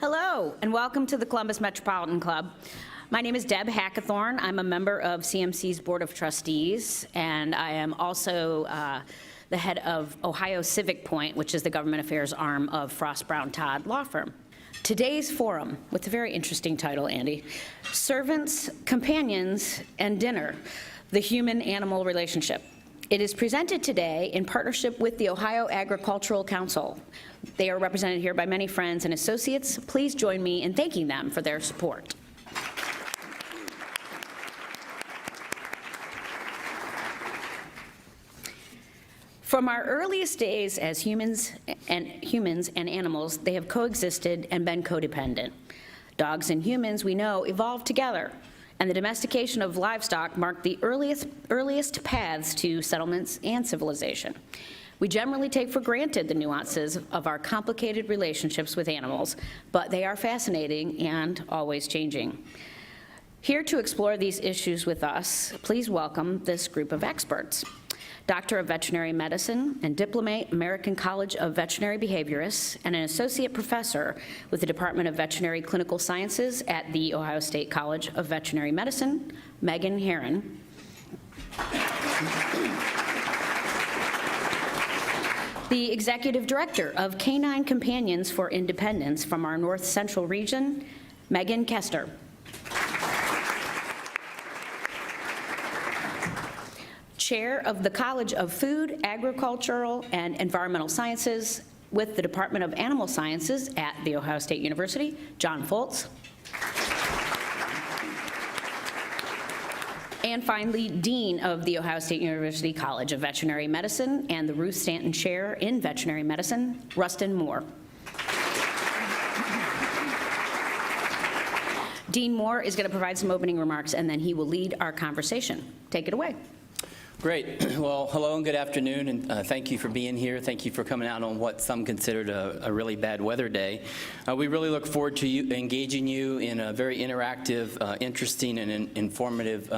Hello, and welcome to the Columbus Metropolitan Club. My name is Deb Hackathorn. I'm a member of CMC's Board of Trustees, and I am also the head of Ohio Civic Point, which is the government affairs arm of Frost Brown Todd Law Firm. Today's forum, with a very interesting title, Andy, Servants, Companions, and Dinner, the Human-Animal Relationship. It is presented today in partnership with the Ohio Agricultural Council. They are represented here by many friends and associates. Please join me in thanking them for their support. From our earliest days as humans and animals, they have coexisted and been codependent. Dogs and humans, we know, evolved together, and the domestication of livestock marked the earliest paths to settlements and civilization. We generally take for granted the nuances of our complicated relationships with animals, but they are fascinating and always changing. Here to explore these issues with us, please welcome this group of experts. Doctor of Veterinary Medicine and Diplomate, American College of Veterinary Behaviorists, and an associate professor with the Department of Veterinary Clinical Sciences at the Ohio State College of Veterinary Medicine, Megan Herron. The Executive Director of Canine Companions for Independence from our North Central region, Megan Koester. Chair of the College of Food, Agricultural, and Environmental Sciences with the Department of Animal Sciences at The Ohio State University, John Foltz. And finally, Dean of The Ohio State University College of Veterinary Medicine and the Ruth Stanton Chair in Veterinary Medicine, Rustin Moore. Dean Moore is going to provide some opening remarks, and then he will lead our conversation. Take it away. Great. Well, hello and good afternoon, and thank you for being here. Thank you for coming out on what some considered a really bad weather day. We really look forward to engaging you in a very interactive, interesting, and informative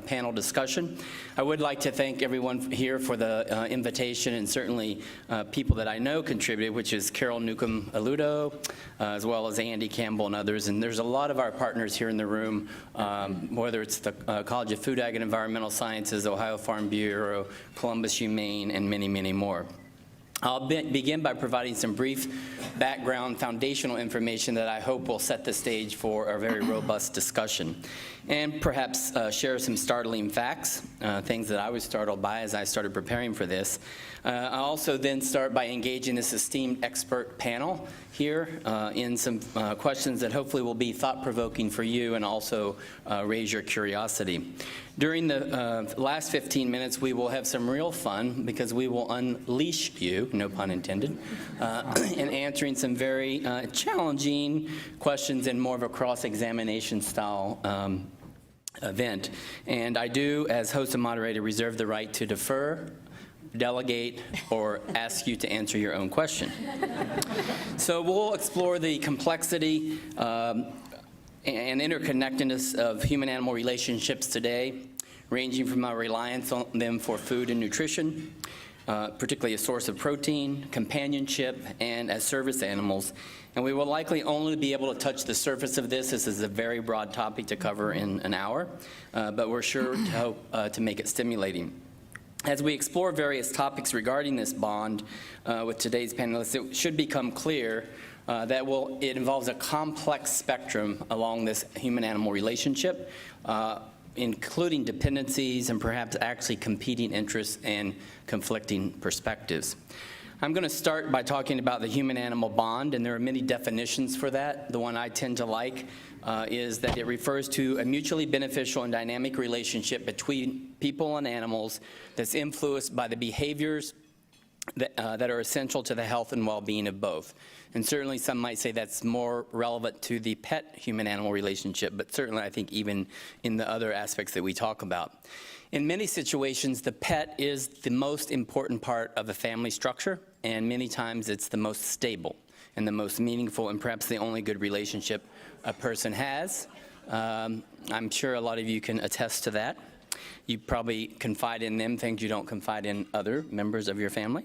panel discussion. I would like to thank everyone here for the invitation, and certainly people that I know contributed, which is Carol Newcomb-Aludo, as well as Andy Campbell and others. And there's a lot of our partners here in the room, whether it's the College of Food, Ag, and Environmental Sciences, Ohio Farm Bureau, Columbus Humane, and many, many more. I'll begin by providing some brief background foundational information that I hope will set the stage for a very robust discussion, and perhaps share some startling facts, things that I was startled by as I started preparing for this. I'll also then start by engaging this esteemed expert panel here in some questions that hopefully will be thought-provoking for you and also raise your curiosity. During the last 15 minutes, we will have some real fun because we will unleash you, no pun intended, in answering some very challenging questions in more of a cross-examination style event. And I do, as host and moderator, reserve the right to defer, delegate, or ask you to answer your own question. So we'll explore the complexity and interconnectedness of human-animal relationships today, ranging from our reliance on them for food and nutrition, particularly a source of protein, companionship, and as service animals. And we will likely only be able to touch the surface of this. This is a very broad topic to cover in an hour, but we're sure to hope to make it stimulating. As we explore various topics regarding this bond with today's panelists, it should become clear that it involves a complex spectrum along this human-animal relationship, including dependencies and perhaps actually competing interests and conflicting perspectives. I'm going to start by talking about the human-animal bond, and there are many definitions for that. The one I tend to like is that it refers to a mutually beneficial and dynamic relationship between people and animals that's influenced by the behaviors that are essential to the health and well-being of both. And certainly some might say that's more relevant to the pet-human-animal relationship, but certainly I think even in the other aspects that we talk about. In many situations, the pet is the most important part of a family structure, and many times it's the most stable and the most meaningful and perhaps the only good relationship a person has. I'm sure a lot of you can attest to that. You probably confide in them things you don't confide in other members of your family.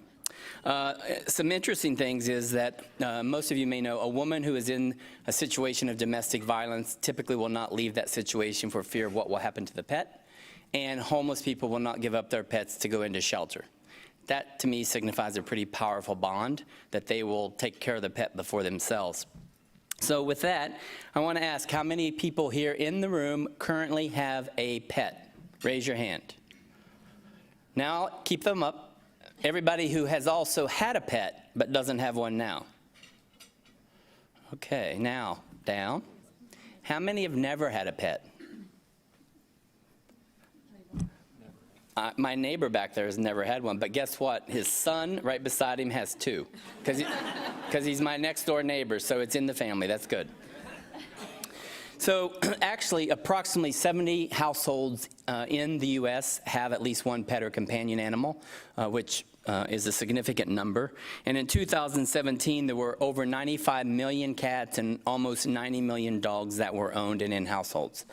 Some interesting things is that most of you may know a woman who is in a situation of domestic violence typically will not leave that situation for fear of what will happen to the pet, and homeless people will not give up their pets to go into shelter. That, to me, signifies a pretty powerful bond that they will take care of the pet before themselves. So with that, I want to ask, how many people here in the room currently have a pet? Raise your hand. Now, keep them up. Everybody who has also had a pet but doesn't have one now. Okay, now, down. How many have never had a pet? My neighbor back there has never had one, but guess what? His son right beside him has two, because he's my next door neighbor, so it's in the family. That's good. So actually, approximately 70 households in the U.S. have at least one pet or companion animal, which is a significant number. And in 2017, there were over 95 million cats and almost 90 million dogs that were owned and in households,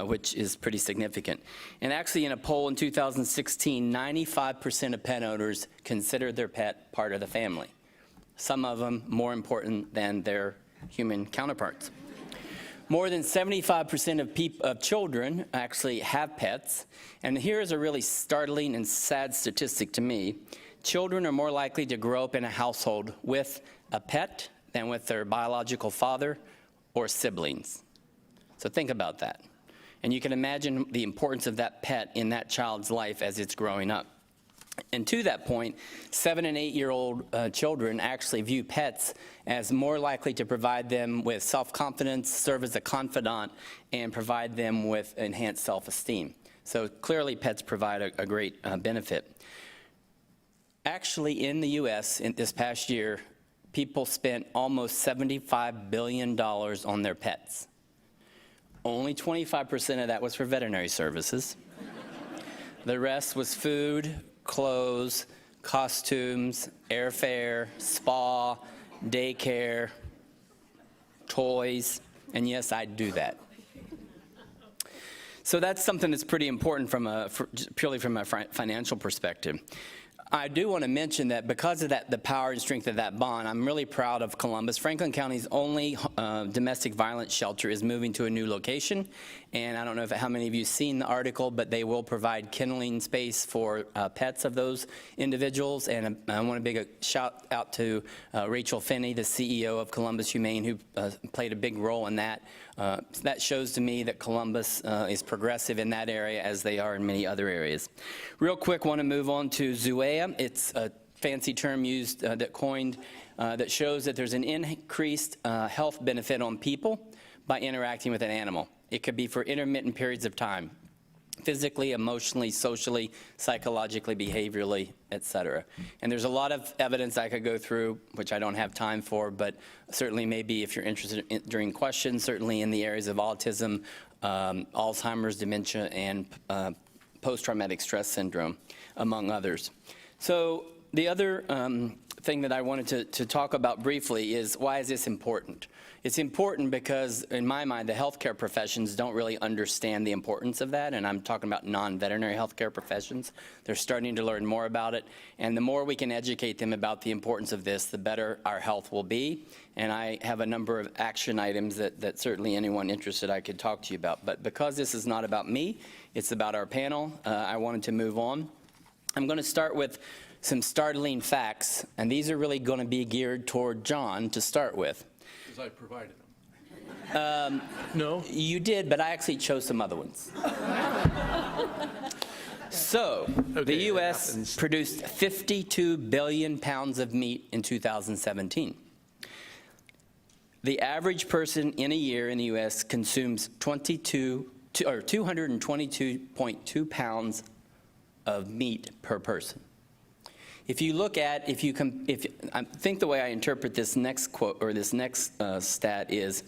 which is pretty significant. And actually, in a poll in 2016, 95% of pet owners considered their pet part of the family, some of them more important than their human counterparts. More than 75% of children actually have pets, and here is a really startling and sad statistic to me. Children are more likely to grow up in a household with a pet than with their biological father or siblings. So think about that. And you can imagine the importance of that pet in that child's life as it's growing up. And to that point, 7 and 8-year-old children actually view pets as more likely to provide them with self-confidence, serve as a confidant, and provide them with enhanced self-esteem. So clearly pets provide a great benefit. Actually, in the U.S., in this past year, people spent almost $75 billion on their pets. Only 25% of that was for veterinary services. The rest was food, clothes, costumes, airfare, spa, daycare, toys, and yes, I do that. So that's something that's pretty important purely from a financial perspective. I do want to mention that because of the power and strength of that bond, I'm really proud of Columbus. Franklin County's only domestic violence shelter is moving to a new location, and I don't know how many of you have seen the article, but they will provide kenneling space for pets of those individuals, and I want to big a shout out to Rachel Finney, the CEO of Columbus Humane, who played a big role in that. That shows to me that Columbus is progressive in that area as they are in many other areas. Real quick, want to move on to Zoea. It's a fancy term used that shows that there's an increased health benefit on people by interacting with an animal. It could be for intermittent periods of time, physically, emotionally, socially, psychologically, behaviorally, etc. And there's a lot of evidence I could go through, which I don't have time for, but certainly maybe if you're interested during questions, certainly in the areas of autism, Alzheimer's, dementia, and post-traumatic stress syndrome, among others. So the other thing that I wanted to talk about briefly is, why is this important? It's important because, in my mind, the healthcare professions don't really understand the importance of that, and I'm talking about non-veterinary healthcare professions. They're starting to learn more about it, and the more we can educate them about the importance of this, the better our health will be. And I have a number of action items that certainly anyone interested I could talk to you about. But because this is not about me, it's about our panel, I wanted to move on. I'm going to start with some startling facts, and these are really going to be geared toward John to start with. Because I provided them. No? You did, but I actually chose some other ones. So, Okay, the U.S. produced 52 billion pounds of meat in 2017. The average person in a year in the U.S. consumes 222.2 pounds of meat per person. If you look at, I think the way I interpret this next quote, or this next stat is,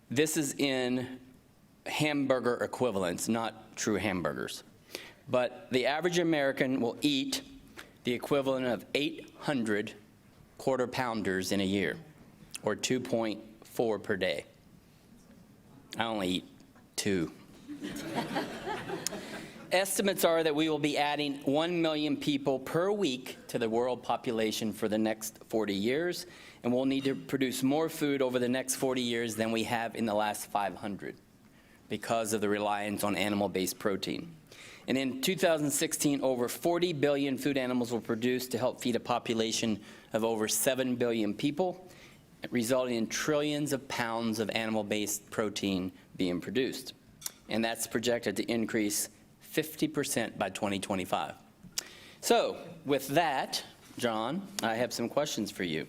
this is in hamburger equivalents, not true hamburgers. But the average American will eat the equivalent of 800 quarter pounders in a year, or 2.4 per day. I only eat 2. estimates are that we will be adding 1 million people per week to the world population for the next 40 years, and we'll need to produce more food over the next 40 years than we have in the last 500 because of the reliance on animal-based protein. And in 2016, over 40 billion food animals were produced to help feed a population of over 7 billion people, resulting in trillions of pounds of animal-based protein being produced. And that's projected to increase 50% by 2025. So with that, John, I have some questions for you.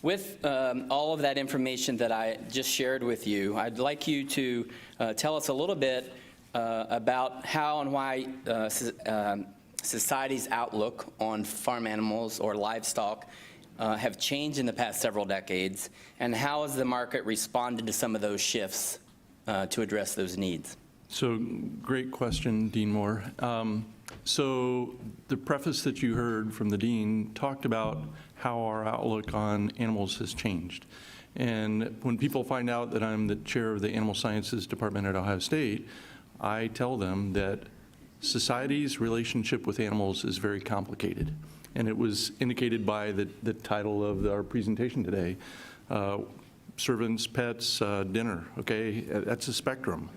With all of that information that I just shared with you, I'd like you to tell us a little bit about how and why society's outlook on farm animals or livestock have changed in the past several decades, and how has the market responded to some of those shifts to address those needs? So great question, Dean Moore. So the preface that you heard from the Dean talked about how our outlook on animals has changed. And when people find out that I'm the chair of the Animal Sciences Department at Ohio State, I tell them that society's relationship with animals is very complicated. And it was indicated by the title of our presentation today, servants, pets, dinner, okay? That's a spectrum.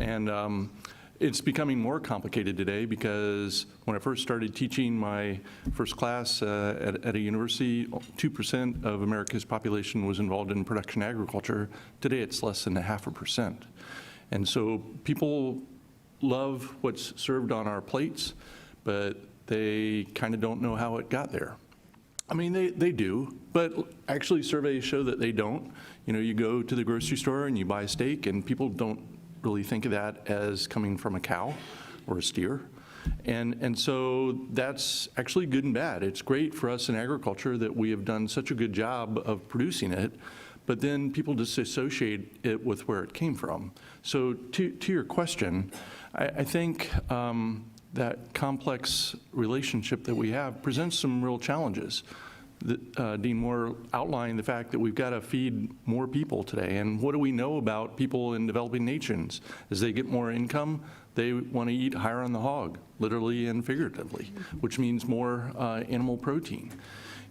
And it's becoming more complicated today because when I first started teaching my first class at a university, 2% of America's population was involved in production agriculture. Today it's less than 0.5%. And so people love what's served on our plates, but they kind of don't know how it got there. I mean, they do, but actually surveys show that they don't. You know, you go to the grocery store and you buy a steak, and people don't really think of that as coming from a cow or a steer. And so that's actually good and bad. It's great for us in agriculture that we have done such a good job of producing it, but then people disassociate it with where it came from. So to your question, I think that complex relationship that we have presents some real challenges. Dean Moore outlined the fact that we've got to feed more people today. And what do we know about people in developing nations? As they get more income, they want to eat higher on the hog, literally and figuratively, which means more animal protein.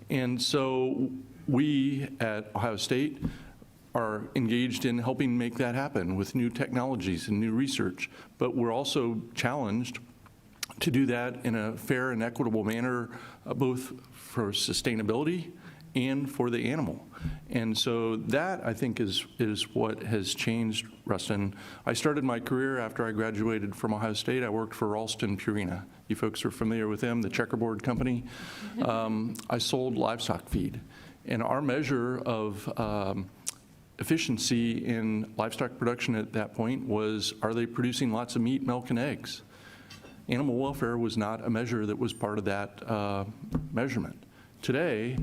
And so we at Ohio State are engaged in helping make that happen with new technologies and new research. But we're also challenged to do that in a fair and equitable manner, both for sustainability and for the animal. And so that, I think, is what has changed, Rustin. I started my career after I graduated from Ohio State. I worked for Ralston Purina. You folks are familiar with them, the checkerboard company. I sold livestock feed. And our measure of efficiency in livestock production at that point was, are they producing lots of meat, milk, and eggs? Animal welfare was not a measure that was part of that measurement. Today,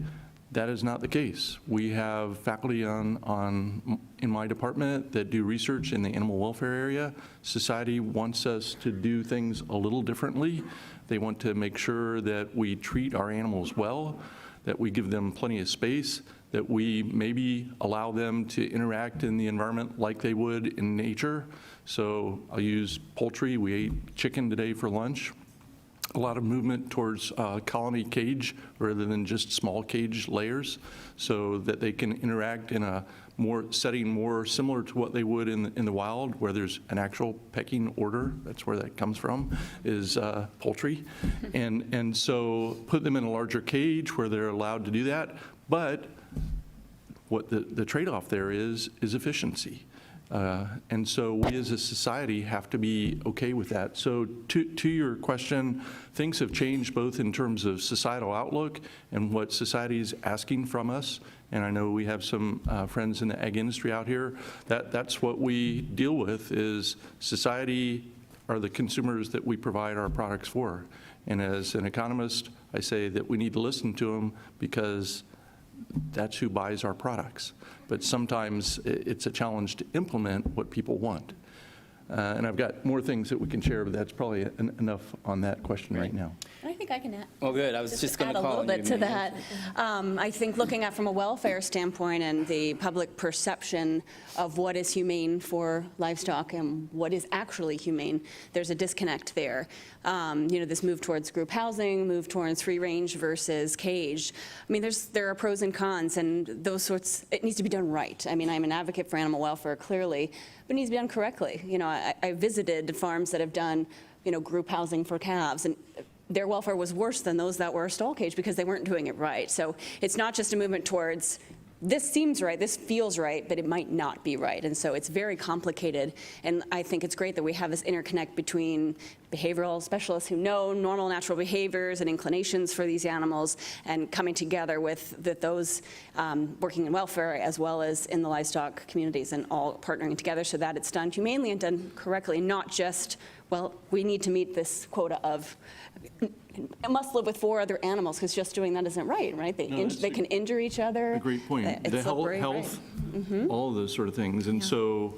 that is not the case. We have faculty in my department that do research in the animal welfare area. Society wants us to do things a little differently. They want to make sure that we treat our animals well, that we give them plenty of space, that we maybe allow them to interact in the environment like they would in nature. So I'll use poultry. We ate chicken today for lunch. A lot of movement towards colony cage rather than just small cage layers, so that they can interact in a setting more similar to what they would in the wild, where there's an actual pecking order. That's where that comes from, is poultry. And so put them in a larger cage where they're allowed to do that. But what the trade-off there is efficiency. And so we as a society have to be okay with that. So to your question, things have changed both in terms of societal outlook and what society is asking from us. And I know we have some friends in the ag industry out here. That's what we deal with, is society are the consumers that we provide our products for. And as an economist, I say that we need to listen to them because that's who buys our products. But sometimes it's a challenge to implement what people want. And I've got more things that we can share, but that's probably enough on that question right now. And I think I can add. Well, good. I was just going to call on you, add a little bit to Megan. that. I think looking at from a welfare standpoint and the public perception of what is humane for livestock and what is actually humane, there's a disconnect there. This move towards group housing, move towards free range versus caged. I mean, there are pros and cons, and those sorts, it needs to be done right. I mean, I'm an advocate for animal welfare, clearly, but it needs to be done correctly. I visited farms that have done, group housing for calves, and their welfare was worse than those that were stall cage because they weren't doing it right. So it's not just a movement towards, this seems right, this feels right, but it might not be right. And so it's very complicated. And I think it's great that we have this interconnect between behavioral specialists who know normal natural behaviors and inclinations for these animals and coming together with those working in welfare as well as in the livestock communities and all partnering together so that it's done humanely and done correctly, not just, well, we need to meet this quota of, it must live with 4 other animals, because just doing that isn't right? They can injure each other. A great point. It's The slippery, health, right. all of those sort of things. And so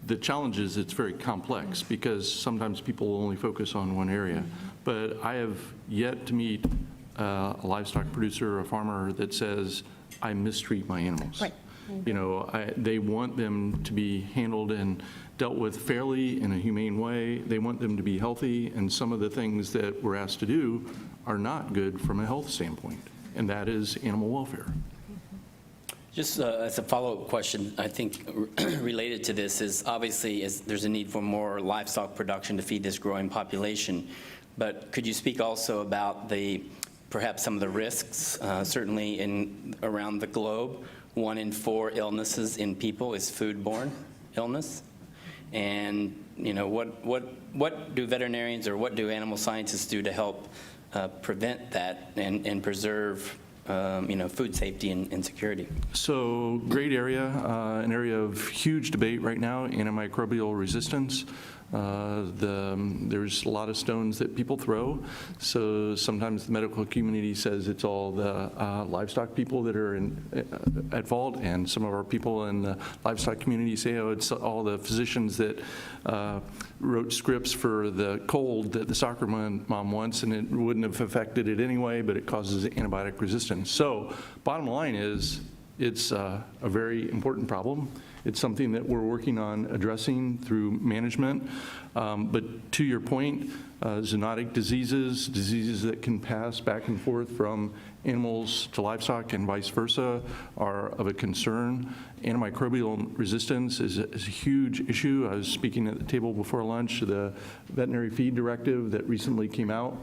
the challenge is it's very complex because sometimes people only focus on one area. But I have yet to meet a livestock producer or a farmer that says, I mistreat my animals. Right. They want them to be handled and dealt with fairly in a humane way. They want them to be healthy, and some of the things that we're asked to do are not good from a health standpoint, and that is animal welfare. Just as a follow-up question, I think related to this is obviously there's a need for more livestock production to feed this growing population. But could you speak also about perhaps some of the risks, certainly around the globe? 1 in 4 illnesses in people is foodborne illness. And what do veterinarians or what do animal scientists do to help prevent that and preserve food safety and security? So great area, an area of huge debate right now, antimicrobial resistance. There's a lot of stones that people throw. So sometimes the medical community says it's all the livestock people that are at fault, and some of our people in the livestock community say, oh, it's all the physicians that wrote scripts for the cold that the soccer mom wants, and it wouldn't have affected it anyway, but it causes antibiotic resistance. So bottom line is, it's a very important problem. It's something that we're working on addressing through management. But to your point, zoonotic diseases that can pass back and forth from animals to livestock and vice versa are of a concern. Antimicrobial resistance is a huge issue. I was speaking at the table before lunch. The veterinary feed directive that recently came out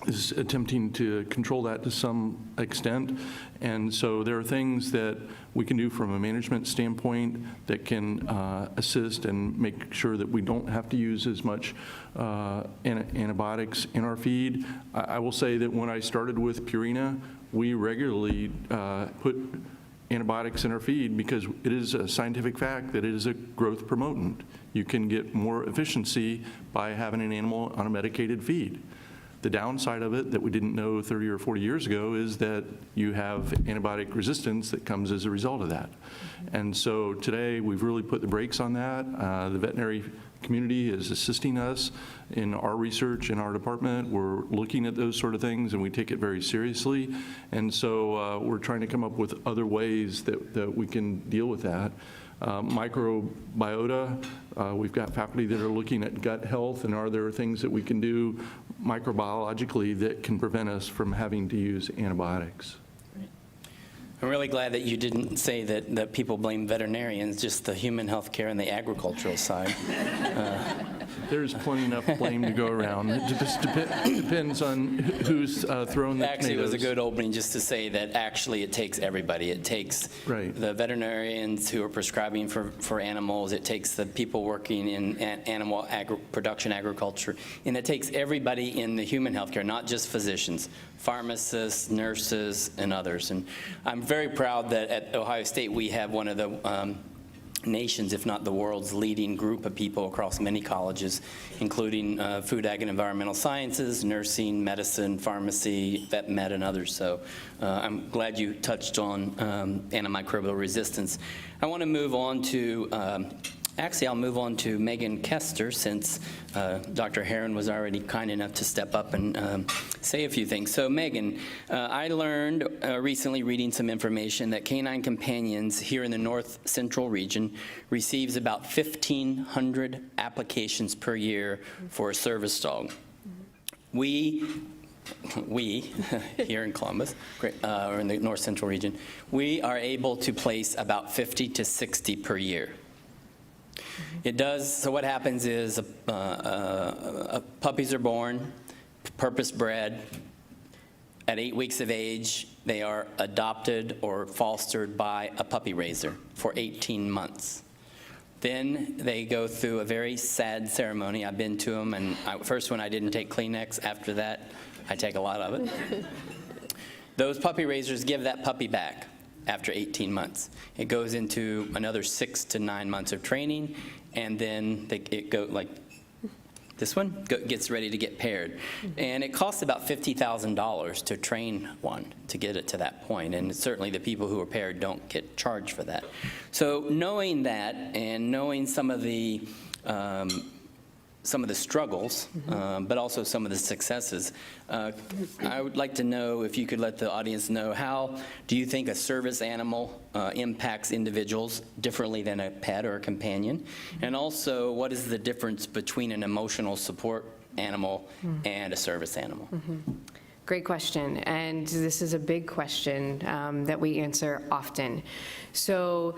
is attempting to control that to some extent. And so there are things that we can do from a management standpoint that can assist and make sure that we don't have to use as much antibiotics in our feed. I will say that when I started with Purina, we regularly put antibiotics in our feed because it is a scientific fact that it is a growth promotant. You can get more efficiency by having an animal on a medicated feed. The downside of it that we didn't know 30 or 40 years ago is that you have antibiotic resistance that comes as a result of that. And so today we've really put the brakes on that. The veterinary community is assisting us in our research in our department. We're looking at those sort of things and we take it very seriously. And so we're trying to come up with other ways that we can deal with that. Microbiota, we've got faculty that are looking at gut health, and are there things that we can do microbiologically that can prevent us from having to use antibiotics? I'm really glad that you didn't say that people blame veterinarians, just the human health care and the agricultural side. There's plenty enough blame to go around. It just depends on who's throwing the Actually, it was a tomatoes. good opening just to say that actually it takes everybody. It takes the veterinarians who are prescribing for animals. It takes the people working in animal production agriculture. And it takes everybody in the human healthcare, not just physicians, pharmacists, nurses, and others. And I'm very proud that at Ohio State we have one of the nation's, if not the world's, leading group of people across many colleges, including food, ag, and environmental sciences, nursing, medicine, pharmacy, vet med, and others. So I'm glad you touched on antimicrobial resistance. I want to move on to Actually, I'll move on to Megan Koester, since Dr. Herron was already kind enough to step up and say a few things. So Megan, I learned recently reading some information that Canine Companions here in the North Central region receives about 1,500 applications per year for a service dog. We here in Columbus, or in the North Central region, we are able to place about 50 to 60 per year. It does, so what happens is puppies are born, purpose bred. At 8 weeks of age, they are adopted or fostered by a puppy raiser for 18 months. Then they go through a very sad ceremony. I've been to them, and first one I didn't take Kleenex. After that, I take a lot of it. Those puppy raisers give that puppy back after 18 months. It goes into another 6 to 9 months of training, and then it go like this one gets ready to get paired. And it costs about $50,000 to train one to get it to that point, and certainly the people who are paired don't get charged for that. So knowing that and knowing some of the struggles, but also some of the successes. I would like to know if you could let the audience know, how do you think a service animal impacts individuals differently than a pet or a companion? And also, what is the difference between an emotional support animal and a service animal? Great question, and this is a big question that we answer often. So,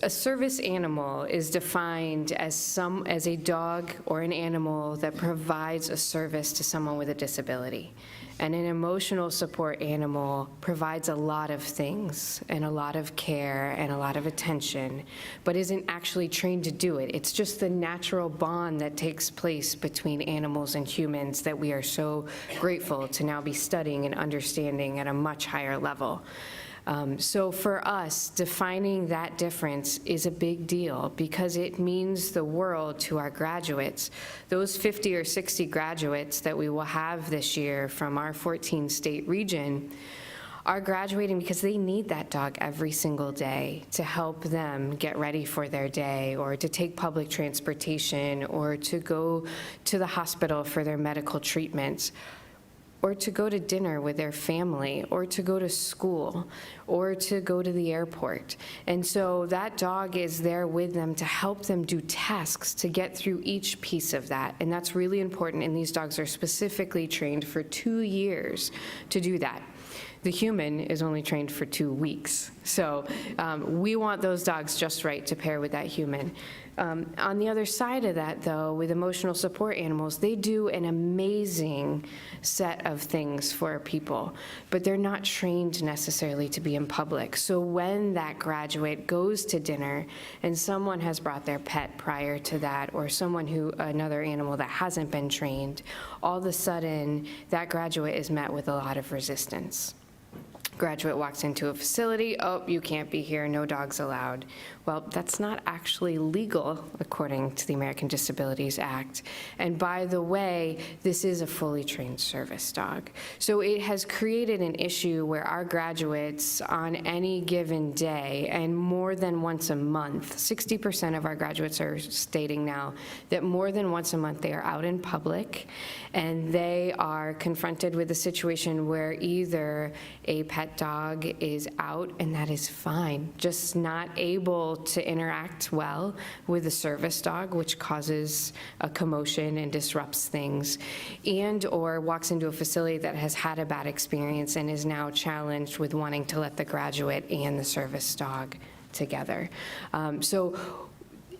a service animal is defined as a dog or an animal that provides a service to someone with a disability. And an emotional support animal provides a lot of things and a lot of care and a lot of attention, but isn't actually trained to do it. It's just the natural bond that takes place between animals and humans that we are so grateful to now be studying and understanding at a much higher level. So for us, defining that difference is a big deal because it means the world to our graduates. Those 50 or 60 graduates that we will have this year from our 14-state region are graduating because they need that dog every single day to help them get ready for their day, or to take public transportation, or to go to the hospital for their medical treatments, or to go to dinner with their family, or to go to school, or to go to the airport. And so that dog is there with them to help them do tasks to get through each piece of that. And that's really important, and these dogs are specifically trained for 2 years to do that. The human is only trained for 2 weeks. So we want those dogs just right to pair with that human. On the other side of that, though, with emotional support animals, they do an amazing set of things for people, but they're not trained necessarily to be in public. So when that graduate goes to dinner and someone has brought their pet prior to that, or another animal that hasn't been trained, all of a sudden that graduate is met with a lot of resistance. Graduate walks into a facility, oh, you can't be here, no dogs allowed. Well, that's not actually legal according to the American Disabilities Act. And by the way, this is a fully trained service dog. So it has created an issue where our graduates on any given day, and more than once a month, 60% of our graduates are stating now that more than once a month they are out in public and they are confronted with a situation where either a pet dog is out, and that is fine, just not able to interact well with the service dog, which causes a commotion and disrupts things, and or walks into a facility that has had a bad experience and is now challenged with wanting to let the graduate and the service dog together. So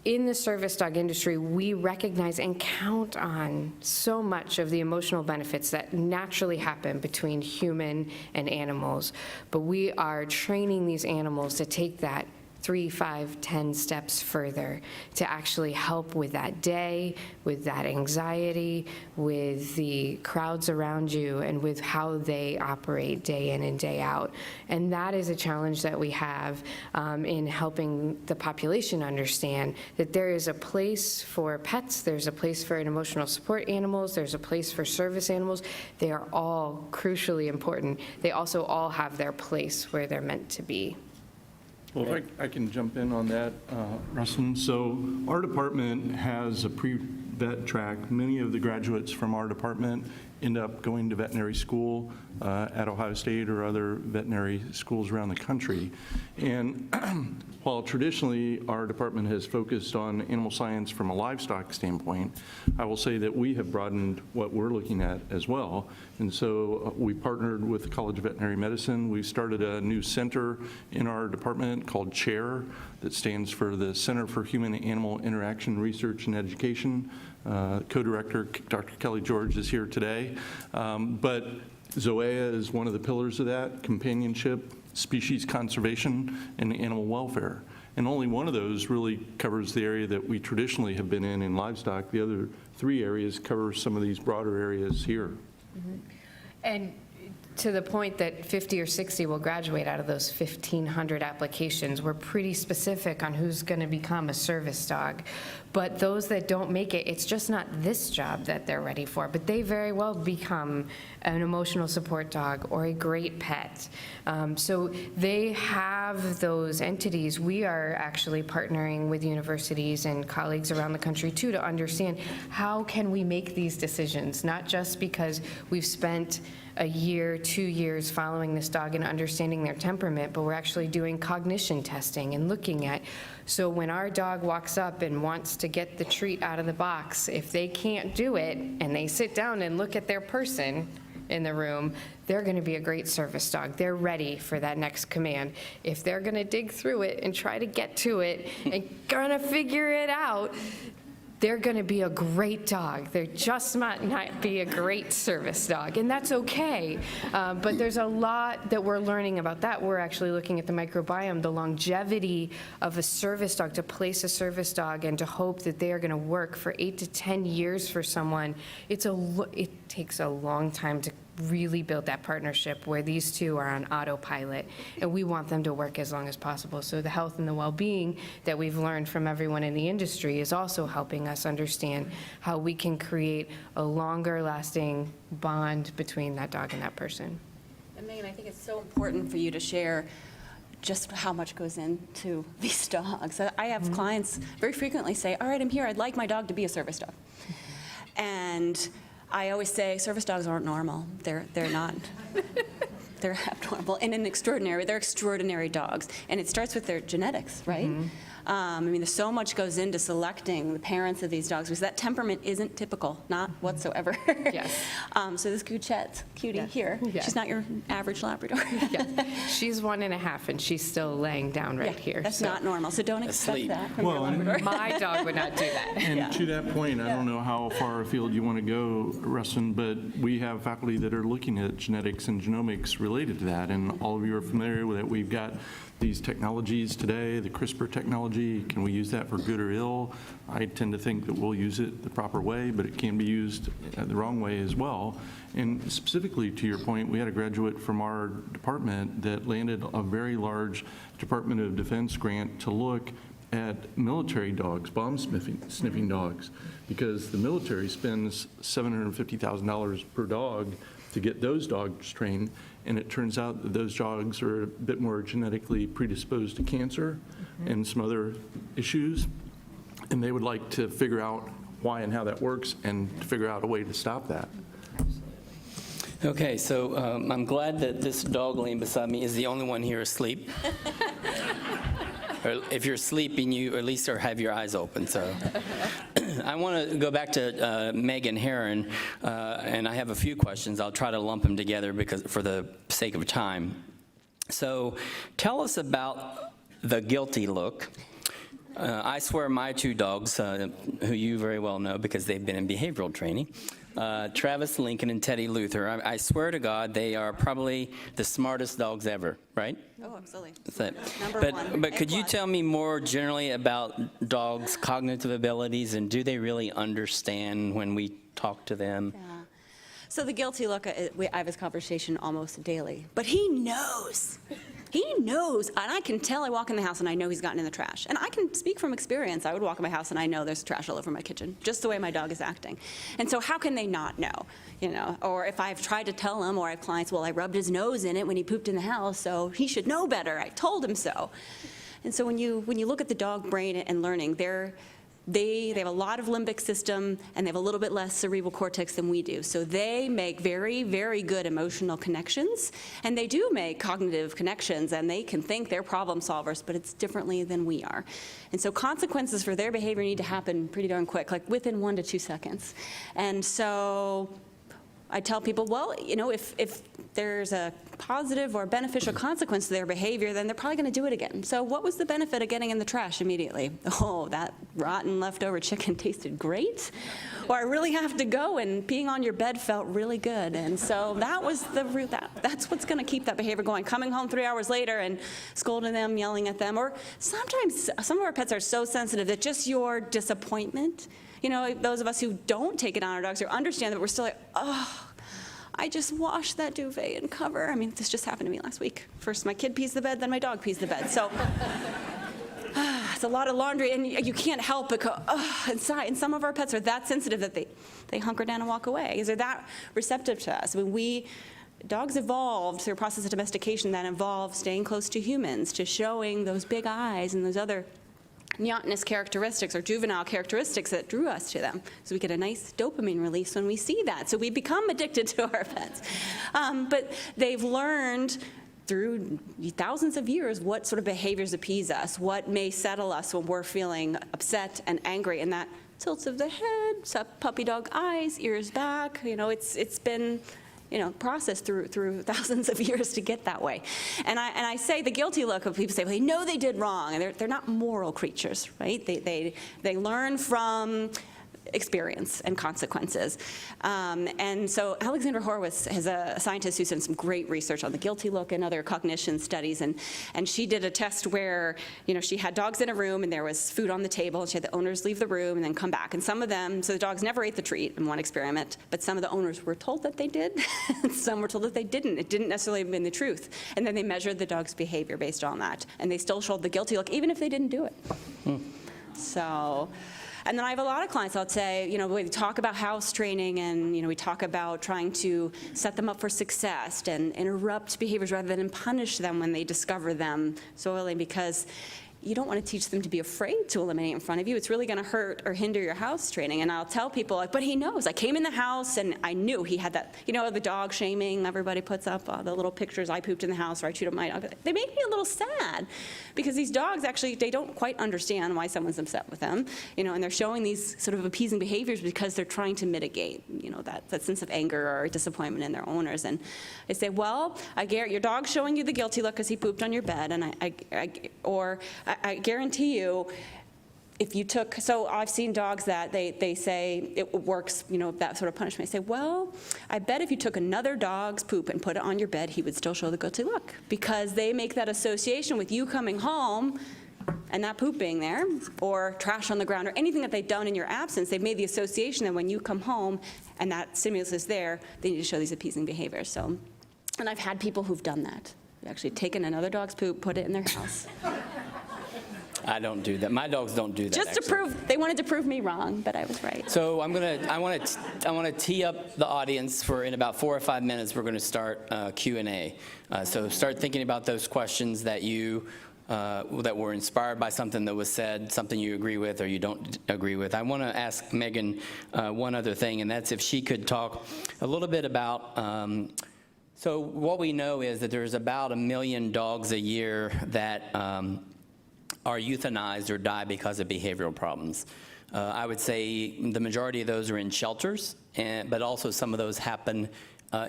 in the service dog industry, we recognize and count on so much of the emotional benefits that naturally happen between human and animals, but we are training these animals to take that 3, 5, 10 steps further to actually help with that day, with that anxiety, with the crowds around you, and with how they operate day in and day out. And that is a challenge that we have in helping the population understand that there is a place for pets, there's a place for emotional support animals, there's a place for service animals. They are all crucially important. They also all have their place where they're meant to be. Well, if I can jump in on that, Rustin. So our department has a Prevet Track. Many of the graduates from our department end up going to veterinary school at Ohio State or other veterinary schools around the country. And while traditionally our department has focused on animal science from a livestock standpoint, I will say that we have broadened what we're looking at as well. And so we partnered with the College of Veterinary Medicine. We started a new center in our department called CHAIR, that stands for the Center for Human-Animal Interaction Research and Education. Co-director Dr. Kelly George is here today. But Zoea is one of the pillars of that: companionship, species conservation, and animal welfare. And only one of those really covers the area that we traditionally have been in livestock. The other three areas cover some of these broader areas here. Mm-hmm. And to the point that 50 or 60 will graduate out of those 1,500 applications, we're pretty specific on who's going to become a service dog. But those that don't make it, it's just not this job that they're ready for, but they very well become an emotional support dog or a great pet. So they have those entities. We are actually partnering with universities and colleagues around the country too to understand how can we make these decisions, not just because we've spent a year, 2 years following this dog and understanding their temperament, but we're actually doing cognition testing and looking at, so when our dog walks up and wants to get the treat out of the box, if they can't do it and they sit down and look at their person in the room, they're going to be a great service dog. They're ready for that next command. If they're going to dig through it and try to get to it and going to figure it out, they're going to be a great dog. They just might not be a great service dog, and that's okay. But there's a lot that we're learning about that. We're actually looking at the microbiome, the longevity of a service dog, to place a service dog and to hope that they are going to work for 8 to 10 years for someone. It takes a long time to really build that partnership where these two are on autopilot, and we want them to work as long as possible. So the health and the well-being that we've learned from everyone in the industry is also helping us understand how we can create a longer lasting bond between that dog and that person. And Megan, I think it's so important for you to share just how much goes into these dogs. I have clients very frequently say, all right, I'm here, I'd like my dog to be a service dog. And I always say service dogs aren't normal. They're not. They're abnormal and extraordinary. They're extraordinary dogs. And it starts with their genetics, right? Mm-hmm. I mean, there's so much goes into selecting the parents of these dogs, because that temperament isn't typical, not whatsoever. Yes. So this Guchette's cutie here, Yes. She's not your average Labrador. Yeah. She's 1.5 and she's still laying down right here. That's not normal, so don't expect Asleep. that from your Labrador. My dog would not do that. And to that point, I don't know how far afield you want to go, Rustin, but we have faculty that are looking at genetics and genomics related to that, and all of you are familiar with it. We've got these technologies today, the CRISPR technology. Can we use that for good or ill? I tend to think that we'll use it the proper way, but it can be used the wrong way as well. And specifically to your point, we had a graduate from our department that landed a very large Department of Defense grant to look at military dogs, bomb sniffing dogs, because the military spends $750,000 per dog to get those dogs trained, and it turns out that those dogs are a bit more genetically predisposed to cancer and some other issues, and they would like to figure out why and how that works and to figure out a way to stop that. Okay, so I'm glad that this dog laying beside me is the only one here asleep. Or if you're sleeping, you at least have your eyes open. So I want to go back to Megan Herron, and I have a few questions. I'll try to lump them together because for the sake of time. So tell us about the guilty look. I swear my two dogs, who you very well know because they've been in behavioral training, Travis Lincoln and Teddy Luther, I swear to God, they are probably the smartest dogs ever, right? Oh, absolutely. Number one. But could you tell me more generally about dogs' cognitive abilities, and do they really understand when we talk to them? Yeah. So the guilty look, I have this conversation almost daily, but he knows. He knows, and I can tell. I walk in the house and I know he's gotten in the trash. And I can speak from experience. I would walk in my house and I know there's trash all over my kitchen, just the way my dog is acting. And so how can they not know, you know? Or if I've tried to tell him, or I have clients, well, I rubbed his nose in it when he pooped in the house, so he should know better. I told him so. And so when you look at the dog brain and learning, they have a lot of limbic system, and they have a little bit less cerebral cortex than we do. So they make very, very good emotional connections, and they do make cognitive connections, and they can think they're problem solvers, but it's differently than we are. And so consequences for their behavior need to happen pretty darn quick, like within 1 to 2 seconds. And so I tell people, well, you know, if there's a positive or beneficial consequence to their behavior, then they're probably going to do it again. So what was the benefit of getting in the trash immediately? Oh, that rotten leftover chicken tasted great. Or I really have to go, and peeing on your bed felt really good. And so that was that's what's going to keep that behavior going. Coming home 3 hours later and scolding them, yelling at them. Or sometimes some of our pets are so sensitive that just your disappointment, you know, those of us who don't take it on our dogs or understand that, we're still like, oh, I just washed that duvet and cover. I mean, this just happened to me last week. First my kid pees the bed, then my dog pees the bed. So it's a lot of laundry, and you can't help but go, inside. And some of our pets are that sensitive that they hunker down and walk away because they're that receptive to us. I mean, dogs evolved through a process of domestication that involved staying close to humans, to showing those big eyes and those other neotenous characteristics or juvenile characteristics that drew us to them. So we get a nice dopamine release when we see that. So we become addicted to our pets. But they've learned through thousands of years what sort of behaviors appease us, what may settle us when we're feeling upset and angry, and that tilts of the head, puppy dog eyes, ears back. You know, it's been, you know, processed through thousands of years to get that way. And I say the guilty look of people say, well, they know they did wrong, and they're not moral creatures, right? They learn from experience and consequences. And so Alexandra Horowitz is a scientist who's done some great research on the guilty look and other cognition studies, and she did a test where, you know, she had dogs in a room and there was food on the table, and she had the owners leave the room and then come back. And some of them, so the dogs never ate the treat in one experiment, but some of the owners were told that they did, and some were told that they didn't. It didn't necessarily mean the truth. And then they measured the dog's behavior based on that, and they still showed the guilty look even if they didn't do it. So. And then I have a lot of clients, I'll say, you know, we talk about house training, and, you know, we talk about trying to set them up for success and interrupt behaviors rather than punish them when they discover them so early, because you don't want to teach them to be afraid to eliminate in front of you. It's really going to hurt or hinder your house training. And I'll tell people, like, but he knows. I came in the house and I knew he had that, you know, the dog shaming everybody puts up, the little pictures, I pooped in the house or I chewed up my dog. They make me a little sad because these dogs actually, they don't quite understand why someone's upset with them, you know, and they're showing these sort of appeasing behaviors because they're trying to mitigate, you know, that sense of anger or disappointment in their owners. And I say, well, your dog's showing you the guilty look because he pooped on your bed, and I guarantee you, if you took, so I've seen dogs that they say it works, you know, that sort of punishment. I say, well, I bet if you took another dog's poop and put it on your bed, he would still show the guilty look, because they make that association with you coming home and that poop being there, or trash on the ground, or anything that they've done in your absence. They've made the association that when you come home and that stimulus is there, they need to show these appeasing behaviors. So, and I've had people who've done that. They've actually taken another dog's poop, put it in their house. I don't do that. My dogs don't do that. Just to prove, they wanted to prove me wrong, but I was right. So I want to tee up the audience for, in about 4 or 5 minutes, we're going to start Q&A. So start thinking about those questions that that were inspired by something that was said, something you agree with or you don't agree with. I want to ask Megan one other thing, and that's if she could talk a little bit about, so what we know is that there's about 1 million dogs a year that are euthanized or die because of behavioral problems. I would say the majority of those are in shelters, but also some of those happen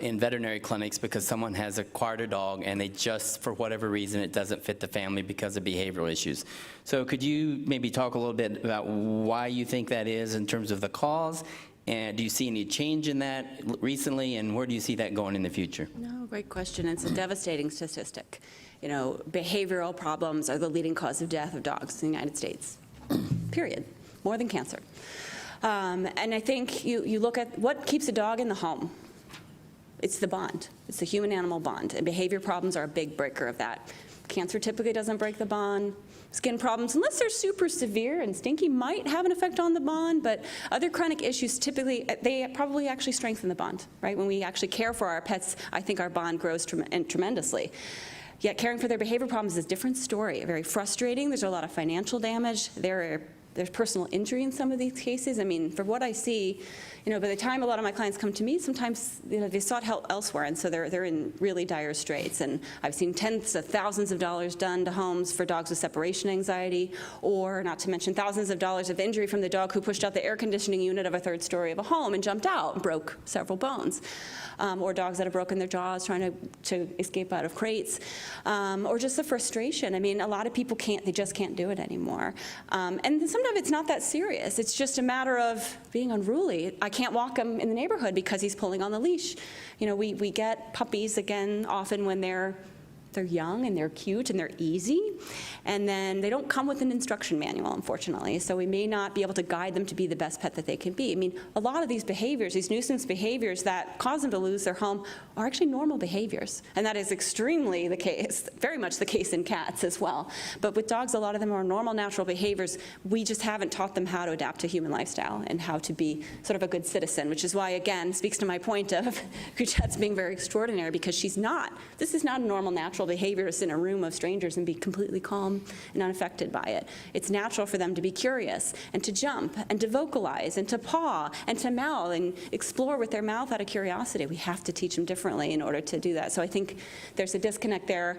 in veterinary clinics because someone has acquired a dog and they just, for whatever reason, it doesn't fit the family because of behavioral issues. So could you maybe talk a little bit about why you think that is in terms of the cause? And do you see any change in that recently, and where do you see that going in the future? No, great question. It's a devastating statistic. You know, behavioral problems are the leading cause of death of dogs in the United States, period, more than cancer. And I think you look at what keeps a dog in the home. It's the bond. It's the human-animal bond, and behavior problems are a big breaker of that. Cancer typically doesn't break the bond. Skin problems, unless they're super severe and stinky, might have an effect on the bond, but other chronic issues typically, they probably actually strengthen the bond, right? When we actually care for our pets, I think our bond grows tremendously. Yet caring for their behavior problems is a different story, very frustrating. There's a lot of financial damage. There's personal injury in some of these cases. I mean, for what I see, by the time a lot of my clients come to me, sometimes they sought help elsewhere, and so they're in really dire straits. And I've seen tens of thousands of dollars done to homes for dogs with separation anxiety, or not to mention thousands of dollars of injury from the dog who pushed out the air conditioning unit of a third story of a home and jumped out and broke several bones, or dogs that have broken their jaws trying to escape out of crates, or just the frustration. I mean, a lot of people they just can't do it anymore. And sometimes it's not that serious. It's just a matter of being unruly. I can't walk him in the neighborhood because he's pulling on the leash. We get puppies, again, often when they're young and they're cute and they're easy, and then they don't come with an instruction manual, unfortunately, so we may not be able to guide them to be the best pet that they can be. I mean, a lot of these behaviors, these nuisance behaviors that cause them to lose their home are actually normal behaviors, and that is extremely the case, very much the case in cats as well. But with dogs, a lot of them are normal, natural behaviors. We just haven't taught them how to adapt to human lifestyle and how to be sort of a good citizen, which is why, again, speaks to my point of Kuchet's being very extraordinary, because this is not a normal, natural behavior to sit in a room of strangers and be completely calm and unaffected by it. It's natural for them to be curious and to jump and to vocalize and to paw and to mouth and explore with their mouth out of curiosity. We have to teach them differently in order to do that. So I think there's a disconnect there.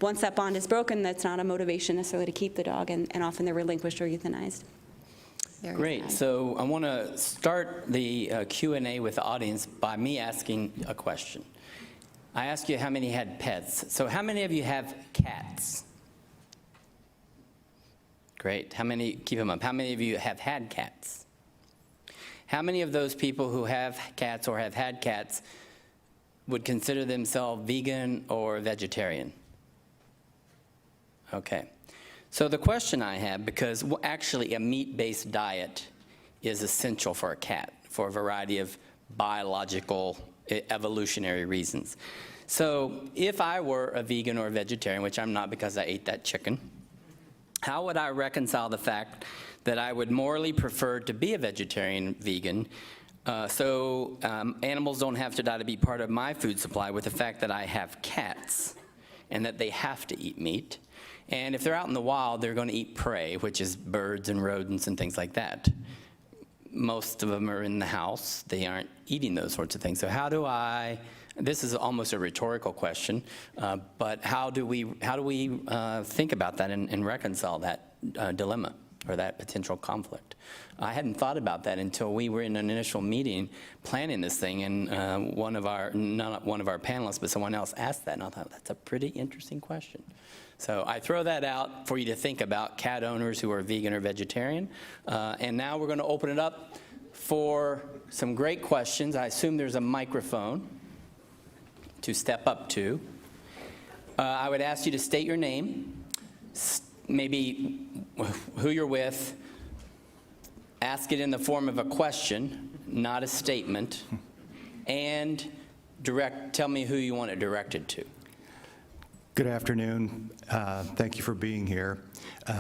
Once that bond is broken, that's not a motivation necessarily to keep the dog, and often they're relinquished or euthanized. Very Great. sad. So I want to start the Q&A with the audience by me asking a question. I asked you how many had pets. So how many of you have cats? Great. How many, keep them up, how many of you have had cats? How many of those people who have cats or have had cats would consider themselves vegan or vegetarian? Okay. So the question I have, because actually a meat-based diet is essential for a cat for a variety of biological evolutionary reasons. So if I were a vegan or a vegetarian, which I'm not because I ate that chicken, how would I reconcile the fact that I would morally prefer to be a vegetarian vegan, so animals don't have to die to be part of my food supply, with the fact that I have cats and that they have to eat meat? And if they're out in the wild, they're going to eat prey, which is birds and rodents and things like that. Most of them are in the house. They aren't eating those sorts of things. So how do I, this is almost a rhetorical question, but how do we think about that and reconcile that dilemma or that potential conflict? I hadn't thought about that until we were in an initial meeting planning this thing, and not one of our panelists, but someone else asked that, and I thought, that's a pretty interesting question. So I throw that out for you to think about, cat owners who are vegan or vegetarian. And now we're going to open it up for some great questions. I assume there's a microphone to step up to. I would ask you to state your name, maybe who you're with, ask it in the form of a question, not a statement, and tell me who you want it directed to. Good afternoon. Thank you for being here.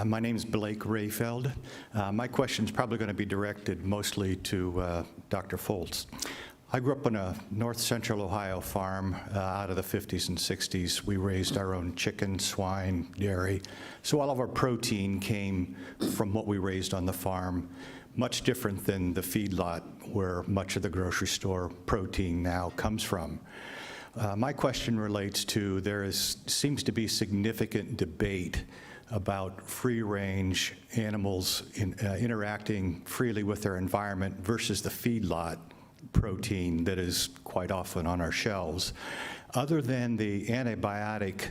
My name is Blake Rayfeld. My question is probably going to be directed mostly to Dr. Foltz. I grew up on a north central Ohio farm out of the 50s and 60s. We raised our own chicken, swine, dairy. So all of our protein came from what we raised on the farm, much different than the feedlot where much of the grocery store protein now comes from. My question relates to seems to be significant debate about free-range animals interacting freely with their environment versus the feedlot protein that is quite often on our shelves. Other than the antibiotic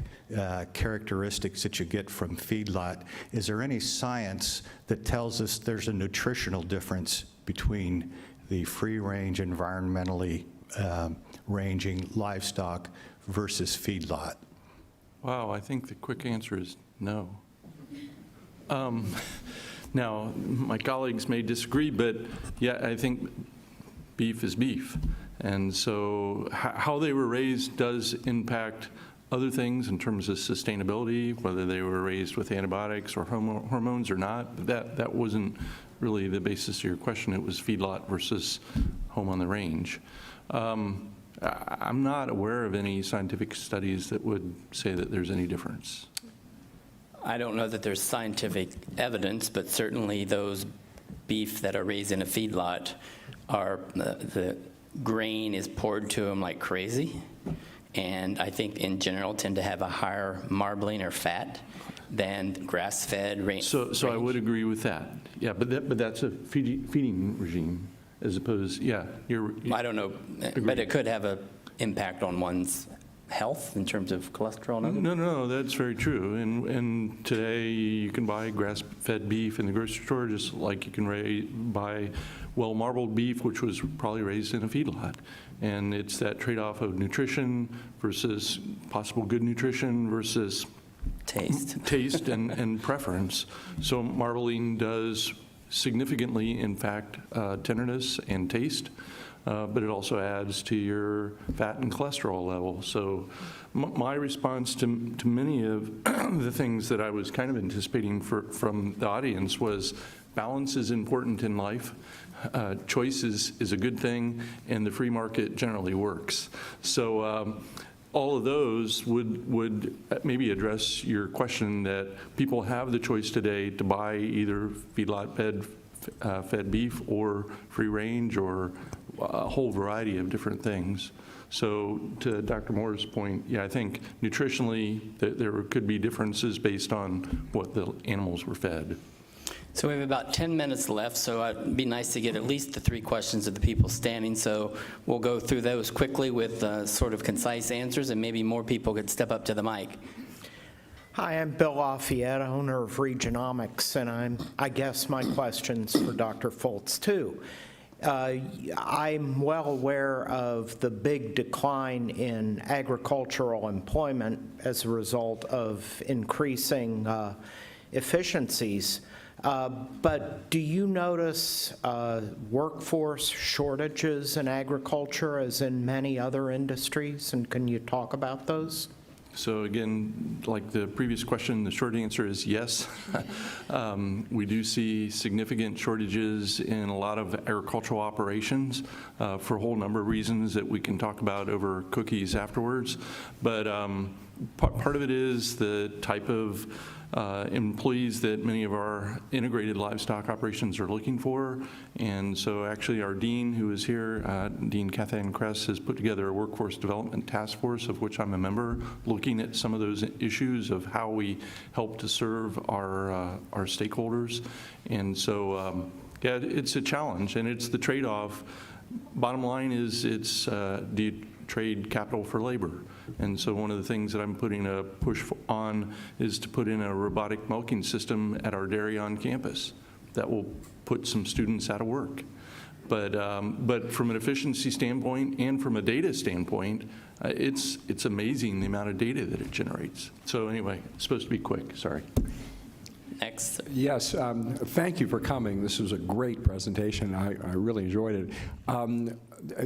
characteristics that you get from feedlot, is there any science that tells us there's a nutritional difference between the free-range environmentally ranging livestock versus feedlot? Wow, I think the quick answer is no. Now, my colleagues may disagree, but yeah, I think beef is beef. And so how they were raised does impact other things in terms of sustainability, whether they were raised with antibiotics or hormones or not. That wasn't really the basis of your question. It was feedlot versus home on the range. I'm not aware of any scientific studies that would say that there's any difference. I don't know that there's scientific evidence, but certainly those beef that are raised in a feedlot are, the grain is poured to them like crazy, and I think in general tend to have a higher marbling or fat than grass-fed range. So I would agree with that. Yeah, but that's a feeding regime as opposed, yeah, I don't know, but it could have an impact on one's health in terms of cholesterol and other. No, that's very true. And today you can buy grass-fed beef in the grocery store just like you can buy well-marbled beef, which was probably raised in a feedlot. And it's that trade-off of nutrition versus possible good nutrition versus taste and preference. So marbling does significantly, in fact, tenderness and taste, but it also adds to your fat and cholesterol level. So my response to many of the things that I was kind of anticipating from the audience was balance is important in life. Choice is a good thing, and the free market generally works. So all of those would maybe address your question that people have the choice today to buy either feedlot fed beef or free range or a whole variety of different things. So to Dr. Moore's point, yeah, I think nutritionally there could be differences based on what the animals were fed. So we have about 10 minutes left, so it'd be nice to get at least the 3 questions of the people standing. So we'll go through those quickly with sort of concise answers, and maybe more people could step up to the mic. Hi, I'm Bill Lafayette, owner of Regionomics, and I guess my question's for Dr. Foltz, too. I'm well aware of the big decline in agricultural employment as a result of increasing efficiencies. But do you notice workforce shortages in agriculture as in many other industries, and can you talk about those? So again, like the previous question, the short answer is yes. We do see significant shortages in a lot of agricultural operations for a whole number of reasons that we can talk about over cookies afterwards. But part of it is the type of employees that many of our integrated livestock operations are looking for. And so actually our dean who is here, Dean Kathleen Kress, has put together a workforce development task force of which I'm a member, looking at some of those issues of how we help to serve our stakeholders. And so, yeah, it's a challenge, and it's the trade-off. Bottom line is it's do you trade capital for labor? And so one of the things that I'm putting a push on is to put in a robotic milking system at our dairy on campus that will put some students out of work. But from an efficiency standpoint and from a data standpoint, it's amazing the amount of data that it generates. So anyway, it's supposed to be quick, sorry. Next. Yes, thank you for coming. This was a great presentation. I really enjoyed it.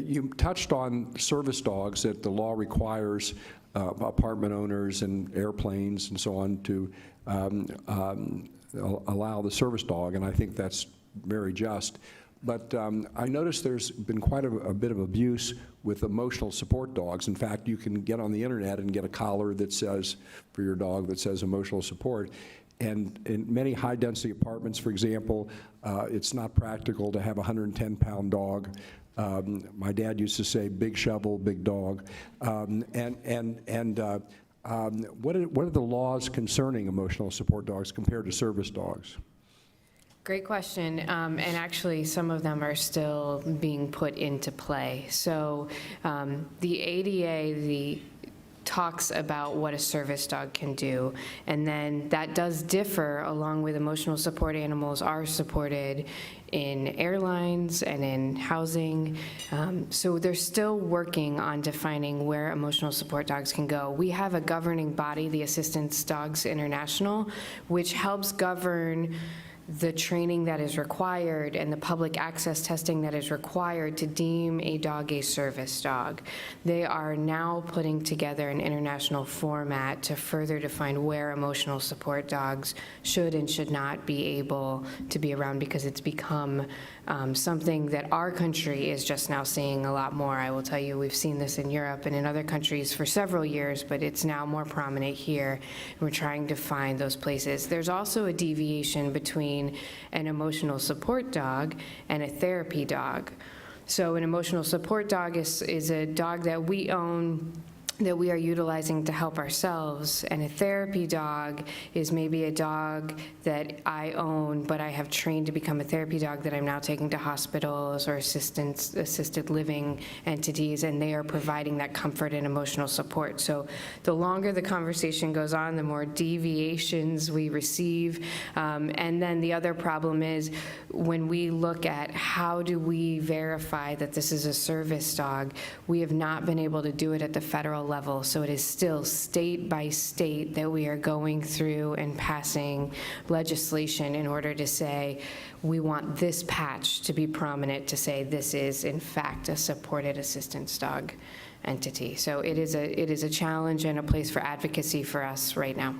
You touched on service dogs, that the law requires apartment owners and airplanes and so on to allow the service dog, and I think that's very just. But I noticed there's been quite a bit of abuse with emotional support dogs. In fact, you can get on the internet and get a collar that says, for your dog, that says emotional support. And in many high-density apartments, for example, it's not practical to have a 110-pound dog. My dad used to say, big shovel, big dog. What are the laws concerning emotional support dogs compared to service dogs? Great question, and actually some of them are still being put into play. So the ADA, talks about what a service dog can do, and then that does differ along with emotional support animals are supported in airlines and in housing. So they're still working on defining where emotional support dogs can go. We have a governing body, the Assistance Dogs International, which helps govern the training that is required and the public access testing that is required to deem a dog a service dog. They are now putting together an international format to further define where emotional support dogs should and should not be able to be around, because it's become something that our country is just now seeing a lot more. I will tell you, we've seen this in Europe and in other countries for several years, but it's now more prominent here. We're trying to find those places. There's also a deviation between an emotional support dog and a therapy dog. So an emotional support dog is a dog that we own, that we are utilizing to help ourselves, and a therapy dog is maybe a dog that I own, but I have trained to become a therapy dog that I'm now taking to hospitals or assisted living entities, and they are providing that comfort and emotional support. So the longer the conversation goes on, the more deviations we receive. And then the other problem is when we look at how do we verify that this is a service dog, we have not been able to do it at the federal level. So it is still state by state that we are going through and passing legislation in order to say, we want this patch to be prominent to say this is in fact a supported assistance dog entity. So it is a challenge and a place for advocacy for us right now.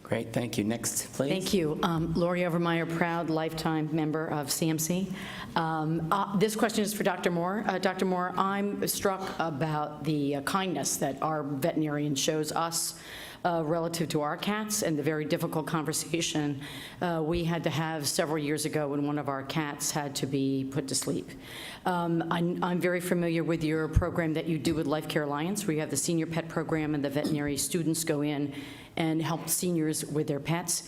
Great, thank you. Next, please. Thank you. Lori Overmeyer, proud lifetime member of CMC. This question is for Dr. Moore. Dr. Moore, I'm struck about the kindness that our veterinarian shows us relative to our cats and the very difficult conversation we had to have several years ago when one of our cats had to be put to sleep. I'm very familiar with your program that you do with Life Care Alliance, where you have the senior pet program and the veterinary students go in and help seniors with their pets.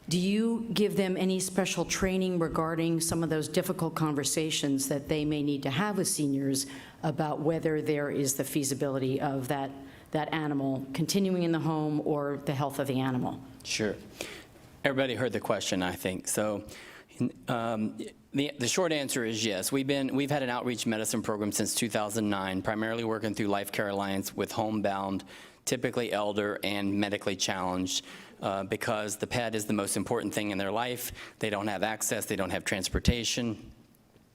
Do you give them any special training regarding some of those difficult conversations that they may need to have with seniors about whether there is the feasibility of that animal continuing in the home or the health of the animal? Sure. Everybody heard the question, I think. So the short answer is yes. We've had an outreach medicine program since 2009, primarily working through Life Care Alliance with homebound, typically elder and medically challenged, because the pet is the most important thing in their life. They don't have access, they don't have transportation,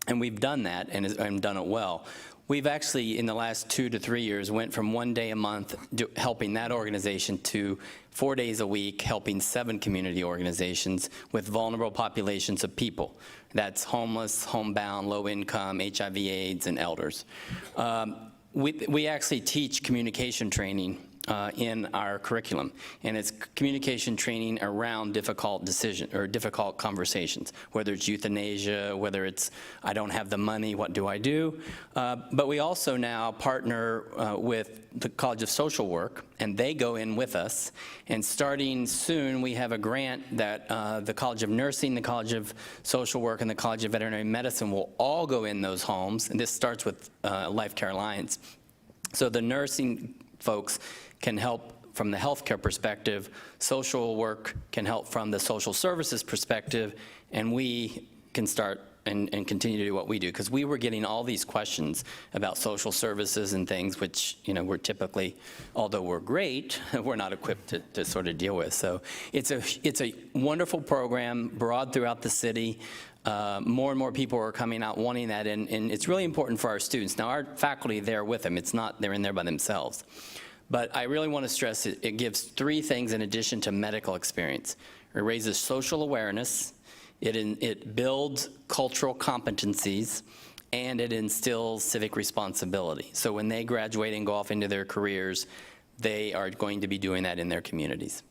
and we've done that and done it well. We've actually, in the last 2 to 3 years, went from 1 day a month helping that organization to 4 days a week helping 7 community organizations with vulnerable populations of people. That's homeless, homebound, low income, HIV/AIDS, and elders. We actually teach communication training in our curriculum, and it's communication training around difficult conversations, whether it's euthanasia, whether it's I don't have the money, what do I do? But we also now partner with the College of Social Work, and they go in with us, and starting soon we have a grant that the College of Nursing, the College of Social Work, and the College of Veterinary Medicine will all go in those homes, and this starts with Life Care Alliance. So the nursing folks can help from the healthcare perspective, social work can help from the social services perspective, and we can start and continue to do what we do, because we were getting all these questions about social services and things which, you know, we're typically, although we're great, we're not equipped to sort of deal with. So it's a wonderful program, broad throughout the city. More and more people are coming out wanting that, and it's really important for our students. Now, our faculty, they're with them. It's not they're in there by themselves. But I really want to stress it gives 3 things in addition to medical experience. It raises social awareness, it builds cultural competencies, and it instills civic responsibility. So when they graduate and go off into their careers, they are going to be doing that in their communities.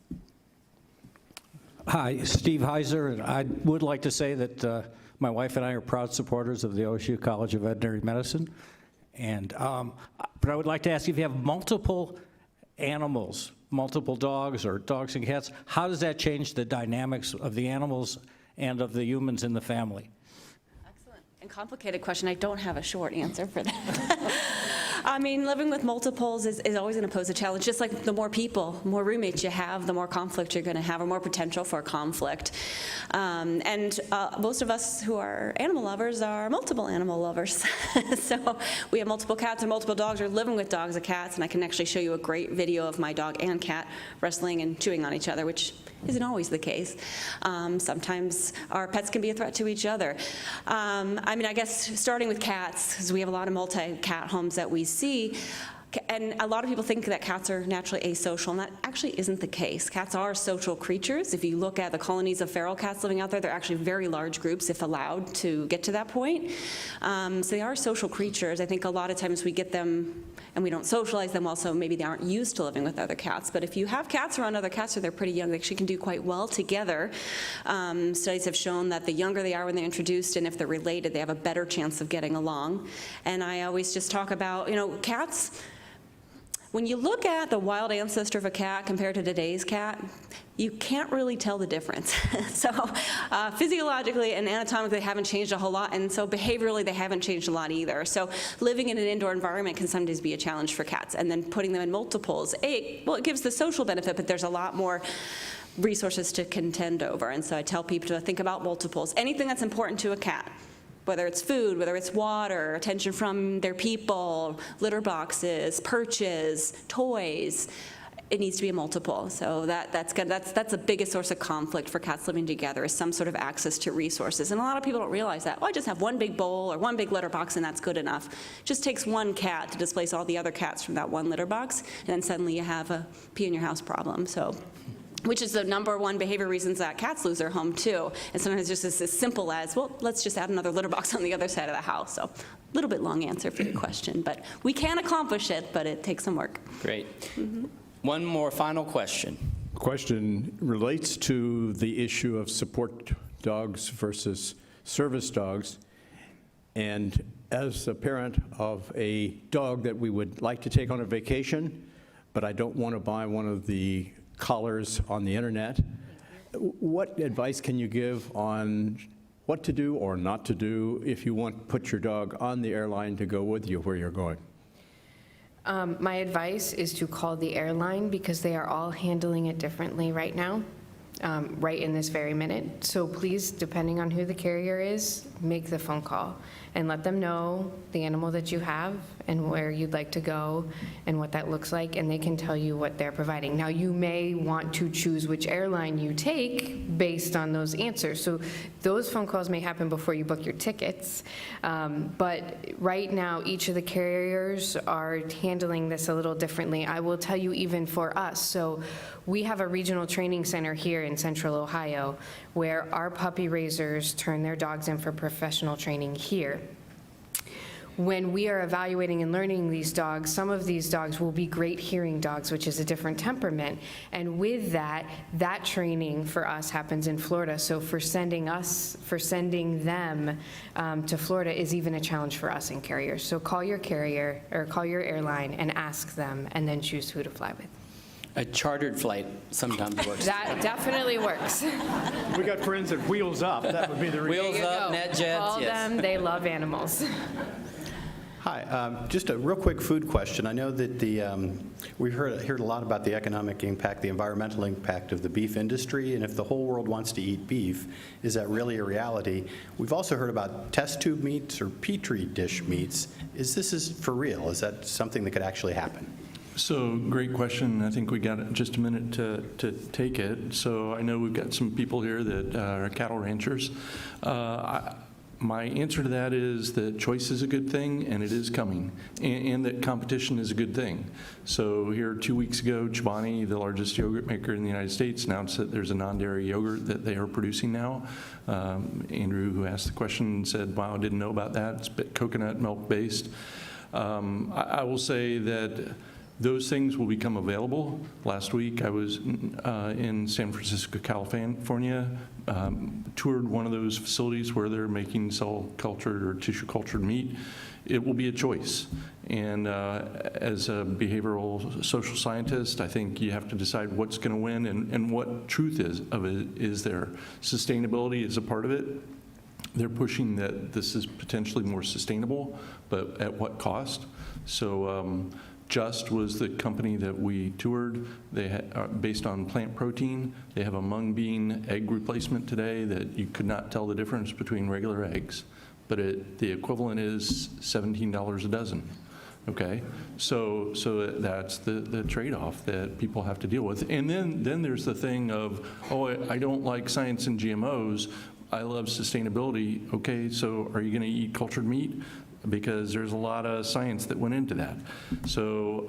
Hi, Steve Heiser, and I would like to say that my wife and I are proud supporters of the OSU College of Veterinary Medicine. And, but I would like to ask, if you have multiple animals, multiple dogs or dogs and cats, how does that change the dynamics of the animals and of the humans in the family? Excellent and complicated question. I don't have a short answer for that. I mean, living with multiples is always going to pose a challenge. Just like the more people, more roommates you have, the more conflict you're going to have, or more potential for conflict. And most of us who are animal lovers are multiple animal lovers. So we have multiple cats and multiple dogs, or living with dogs and cats, and I can actually show you a great video of my dog and cat wrestling and chewing on each other, which isn't always the case. Sometimes our pets can be a threat to each other. I mean, I guess starting with cats, because we have a lot of multi-cat homes that we see, And a lot of people think that cats are naturally asocial, and that actually isn't the case. Cats are social creatures. If you look at the colonies of feral cats living out there, they're actually very large groups, if allowed to get to that point. So they are social creatures. I think a lot of times we get them and we don't socialize them well, so maybe they aren't used to living with other cats. But if you have cats around other cats or they're pretty young, they actually can do quite well together. Studies have shown that the younger they are when they're introduced, and if they're related, they have a better chance of getting along. And I always just talk about, cats. When you look at the wild ancestor of a cat compared to today's cat, you can't really tell the difference. So physiologically and anatomically, they haven't changed a whole lot, and so behaviorally, they haven't changed a lot either. So living in an indoor environment can sometimes be a challenge for cats, and then putting them in multiples, it gives the social benefit, but there's a lot more resources to contend over. And so I tell people to think about multiples. Anything that's important to a cat, whether it's food, whether it's water, attention from their people, litter boxes, perches, toys, it needs to be a multiple. So that's the biggest source of conflict for cats living together, is some sort of access to resources. And a lot of people don't realize that. I just have one big bowl or one big litter box and that's good enough. It just takes one cat to displace all the other cats from that one litter box, and then suddenly you have a pee in your house problem. So, which is the #1 behavior reasons that cats lose their home too. And sometimes just as simple as, let's just add another litter box on the other side of the house. So a little bit long answer for your question, but we can accomplish it, but it takes some work. Great. One more final question. The question relates to the issue of support dogs versus service dogs. And as a parent of a dog that we would like to take on a vacation, but I don't want to buy one of the collars on the internet, what advice can you give on what to do or not to do if you want to put your dog on the airline to go with you where you're going? My advice is to call the airline, because they are all handling it differently right now, right in this very minute. So please, depending on who the carrier is, make the phone call and let them know the animal that you have and where you'd like to go and what that looks like, and they can tell you what they're providing. Now, you may want to choose which airline you take based on those answers. So those phone calls may happen before you book your tickets. But right now, each of the carriers are handling this a little differently. I will tell you, even for us. So we have a regional training center here in Central Ohio where our puppy raisers turn their dogs in for professional training here. When we are evaluating and learning these dogs, some of these dogs will be great hearing dogs, which is a different temperament. And with that training for us happens in Florida. So for sending them to Florida is even a challenge for us in carriers. So call your carrier or call your airline and ask them, and then choose who to fly with. A chartered flight sometimes works. That definitely works. We got friends at Wheels Up. That would be the reason. Wheels Up, NetJets, Call yes. them, they love animals. Hi, just a real quick food question. I know that we've heard a lot about the economic impact, the environmental impact of the beef industry, and if the whole world wants to eat beef, is that really a reality? We've also heard about test tube meats or petri dish meats. Is this for real? Is that something that could actually happen? So, great question. I think we got just a minute to take it. So I know we've got some people here that are cattle ranchers. My answer to that is that choice is a good thing, and it is coming, and that competition is a good thing. So here 2 weeks ago, Chobani, the largest yogurt maker in the United States, announced that there's a non-dairy yogurt that they are producing now. Andrew, who asked the question, said, wow, I didn't know about that. It's coconut milk based. I will say that those things will become available. Last week, I was in San Francisco, California, toured one of those facilities where they're making cell-cultured or tissue-cultured meat. It will be a choice. And as a behavioral social scientist, I think you have to decide what's going to win and what truth is there. Sustainability is a part of it. They're pushing that this is potentially more sustainable, but at what cost? So Just was the company that we toured. They had, based on plant protein, they have a mung bean egg replacement today that you could not tell the difference between regular eggs, but the equivalent is $17 a dozen. Okay, so that's the trade-off that people have to deal with. And then there's the thing of, I don't like science and GMOs. I love sustainability. Okay, so are you going to eat cultured meat? because there's a lot of science that went into that. So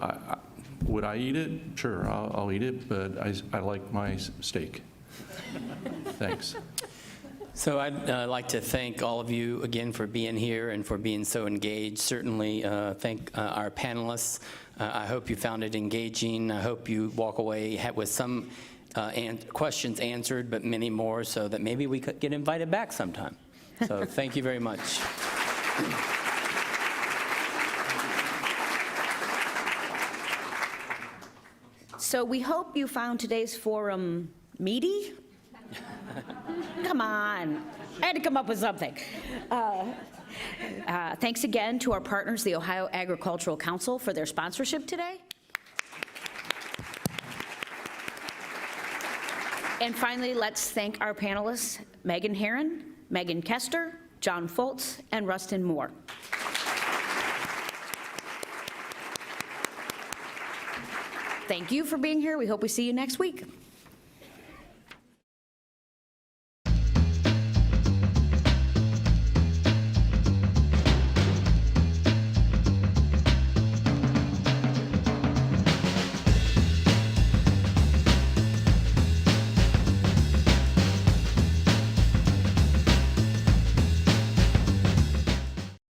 would I eat it? Sure, I'll eat it, but I like my steak. Thanks. So I'd like to thank all of you again for being here and for being so engaged. Certainly thank our panelists. I hope you found it engaging. I hope you walk away with some questions answered, but many more, so that maybe we could get invited back sometime. So thank you very much. So we hope you found today's forum meaty. Come on, I had to come up with something. Thanks again to our partners, the Ohio Agricultural Council, for their sponsorship today. And finally, let's thank our panelists, Megan Herron, Megan Koester, John Foltz, and Rustin Moore. Thank you for being here. We hope we see you next week.